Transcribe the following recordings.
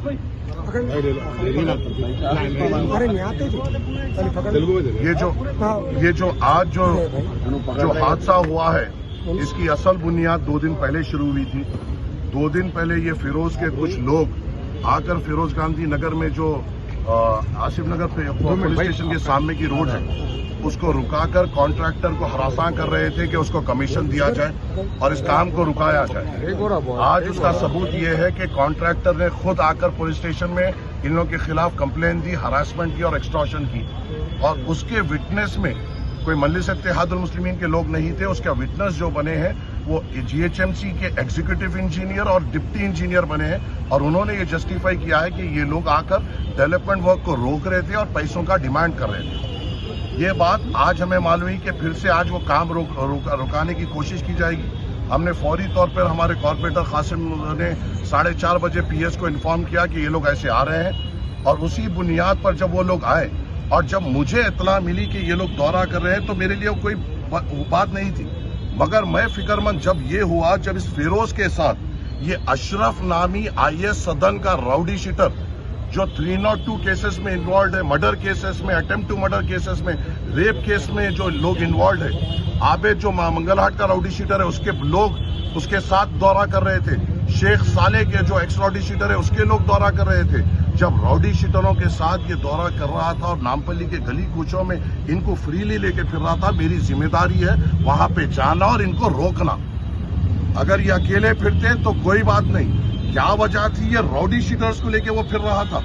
ये जो आज जो हादसा हुआ है, इसकी असल बुनियाद 2 दिन पहले शुरू हुई थी। 2 दिन पहले ये फिरोज के कुछ लोग आकर फिरोज गांधी नगर में जो आसिफ नगर पुलिस स्टेशन के सामने की रोड है उसको रुकाकर कॉन्ट्रैक्टर को हरासा कर रहे थे कि उसको कमीशन दिया जाए और इस काम को रुकाया जाए। आज उसका सबूत ये है कि कॉन्ट्रैक्टर ने खुद आकर पुलिस स्टेशन में इन लोगों के खिलाफ कंप्लेन दी, हरासमेंट की और एक्सटॉर्शन की, और उसके विटनेस में कोई मजलिस इत्तेहादुल मुस्लिमीन के लोग नहीं थे। उसका विटनेस जो बने हैं वो जीएचएमसी के एग्जीक्यूटिव इंजीनियर और डिप्टी इंजीनियर बने हैं, और उन्होंने ये जस्टिफाई किया है कि ये लोग आकर डेवलपमेंट वर्क को रोक रहे थे और पैसों का डिमांड कर रहे थे। ये बात आज हमें मालूम हुई कि फिर से आज वो काम रुकाने की कोशिश की जाएगी। हमने फौरी तौर पर हमारे कॉर्पोरेटर कासिम ने 4:30 बजे पीएस को इन्फॉर्म किया कि ये लोग ऐसे आ रहे हैं, और उसी बुनियाद पर जब वो लोग आए और जब मुझे इत्तला मिली कि ये लोग दौरा कर रहे हैं तो मेरे लिए कोई बात नहीं थी, मगर मैं फिक्रमंद जब ये हुआ, जब इस फिरोज के साथ ये अशरफ नामी आईएएस सदन का राउडी शीटर जो 302 केसेस में इन्वॉल्व है, मर्डर केसेस में, अटेम्प्ट टू मर्डर केसेस में, रेप केस में जो लोग इन्वॉल्व है, आबेद जो मंगलहाट का राउडी शीटर है उसके लोग उसके साथ दौरा कर रहे थे, शेख साले के जो एक्स राउडी शीटर है उसके लोग दौरा कर रहे थे। जब राउडी शीटरों के साथ ये दौरा कर रहा था और नामपल्ली के गली कूचों में इनको फ्रीली लेके फिर रहा था, मेरी जिम्मेदारी है वहां पे जाना और इनको रोकना। अगर ये अकेले फिरते तो कोई बात नहीं, क्या वजह थी ये राउडी शीटर्स को लेके वो फिर रहा था।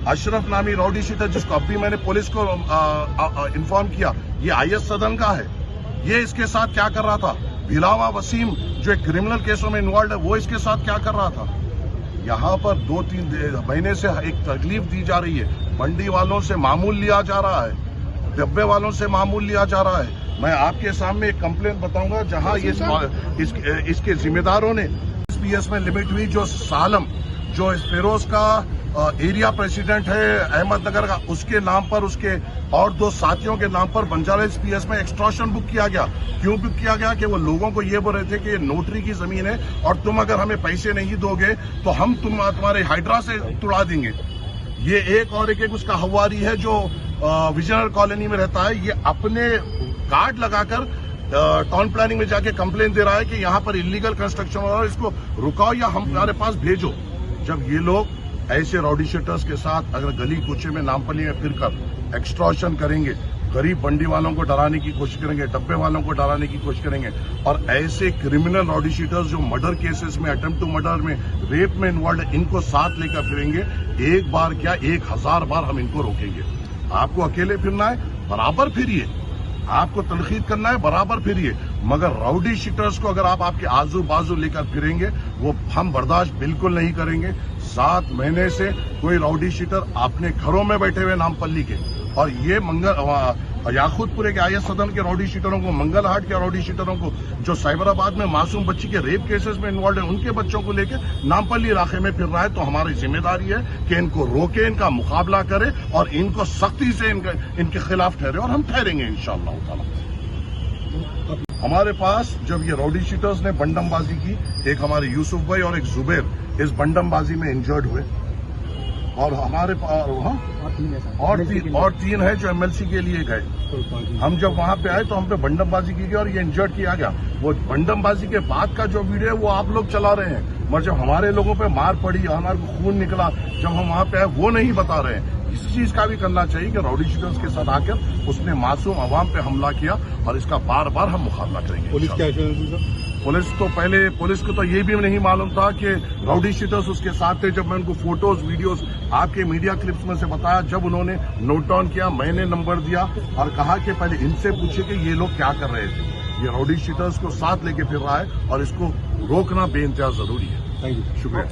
अशरफ नामी राउडी शीटर जिसको अभी मैंने पुलिस को इन्फॉर्म किया, ये आईएएस सदन का है, ये इसके साथ क्या कर रहा था। बिलावा वसीम जो एक क्रिमिनल केसों में इन्वॉल्व है वो इसके साथ क्या कर रहा था। यहाँ पर 2-3 महीने से एक तकलीफ दी जा रही है, मंडी वालों से मामूल लिया जा रहा है, डब्बे वालों से मामूल लिया जा रहा है। मैं आपके सामने एक कंप्लेंट बताऊंगा जहां ये इसके जिम्मेदारों ने पीएस में लिमिट हुई, जो सालम जो इस फिरोज का एरिया प्रेसिडेंट है अहमदनगर का, उसके नाम पर उसके और 2 साथियों के नाम पर बंजारा हिल्स पीएस में एक्सटॉर्शन बुक किया गया। क्यों बुक किया गया कि वो लोगों को ये बोल रहे थे कि ये नोटरी की जमीन है और तुम अगर हमें पैसे नहीं दोगे तो हम तुम्हारे हाइड्रा से तुड़ा देंगे। ये एक और एक उसका हवारी है जो विजयनगर कॉलोनी में रहता है, ये अपने कार्ड लगाकर टाउन प्लानिंग में जाके कंप्लेन दे रहा है कि यहाँ पर इलीगल कंस्ट्रक्शन हो रहा है, इसको रुकाओ या हमारे पास भेजो। जब ये लोग ऐसे राउडी शीटर्स के साथ अगर गली कूचे में नामपल्ली में फिरकर एक्सटॉर्शन करेंगे, गरीब बंडी वालों को डराने की कोशिश करेंगे, डब्बे वालों को डराने की कोशिश करेंगे, और ऐसे क्रिमिनल राउडी शीटर्स जो मर्डर केसेस में, अटेम्प्ट टू मर्डर में, रेप में इन्वॉल्व है, इनको साथ लेकर फिरेंगे, एक बार क्या 1000 बार हम इनको रोकेंगे। आपको अकेले फिरना है बराबर फिरिए, आपको तनखीद करना है बराबर फिरिए, मगर राउडी शीटर्स को अगर आप आपके आजू बाजू लेकर फिरेंगे वो हम बर्दाश्त बिल्कुल नहीं करेंगे। 7 महीने से कोई राउडी शीटर अपने घरों में बैठे हुए नामपल्ली के, और ये याकूतपुरे के आईएएस सदन के राउडी शीटरों को, मंगलहाट के राउडी शीटरों को जो साइबराबाद में मासूम बच्ची के रेप केसेस में इन्वॉल्व है, उनके बच्चों को लेकर नामपल्ली इलाके में फिर रहा है, तो हमारी जिम्मेदारी है कि इनको रोके, इनका मुकाबला करें और इनको सख्ती से इनके खिलाफ ठहरे, और हम ठहरेंगे इंशाअल्लाह ताला। हमारे पास जब ये राउडी शीटर्स ने बंडमबाजी की, एक हमारे यूसुफ भाई और एक जुबैर इस बंडमबाजी में इंजर्ड हुए, और हमारे और तीन है जो एमएलसी के लिए गए। हम जब वहां पे आए तो हम पे बंडमबाजी की गई और ये इंजर्ड किया गया। वो बंडमबाजी के बाद का जो वीडियो है वो आप लोग चला रहे हैं, मगर जब हमारे लोगों पे मार पड़ी, हमारे को खून निकला, जब हम वहां पे आए वो नहीं बता रहे हैं। इस चीज का भी करना चाहिए कि राउडी शीटर्स के साथ आकर उसने मासूम अवाम पे हमला किया, और इसका बार बार हम मुकाबला करेंगे। पुलिस क्या सर? पुलिस को तो ये भी नहीं मालूम था कि राउडी शीटर्स उसके साथ थे। जब मैं उनको फोटोज वीडियोस आपके मीडिया क्लिप्स में से बताया, जब उन्होंने नोट डाउन किया, मैंने नंबर दिया और कहा कि पहले इनसे पूछिए कि ये लोग क्या कर रहे थे। ये राउडी शीटर्स को साथ लेके फिर रहा है और इसको रोकना बेइंतहा जरूरी है। थैंक यू, शुक्रिया।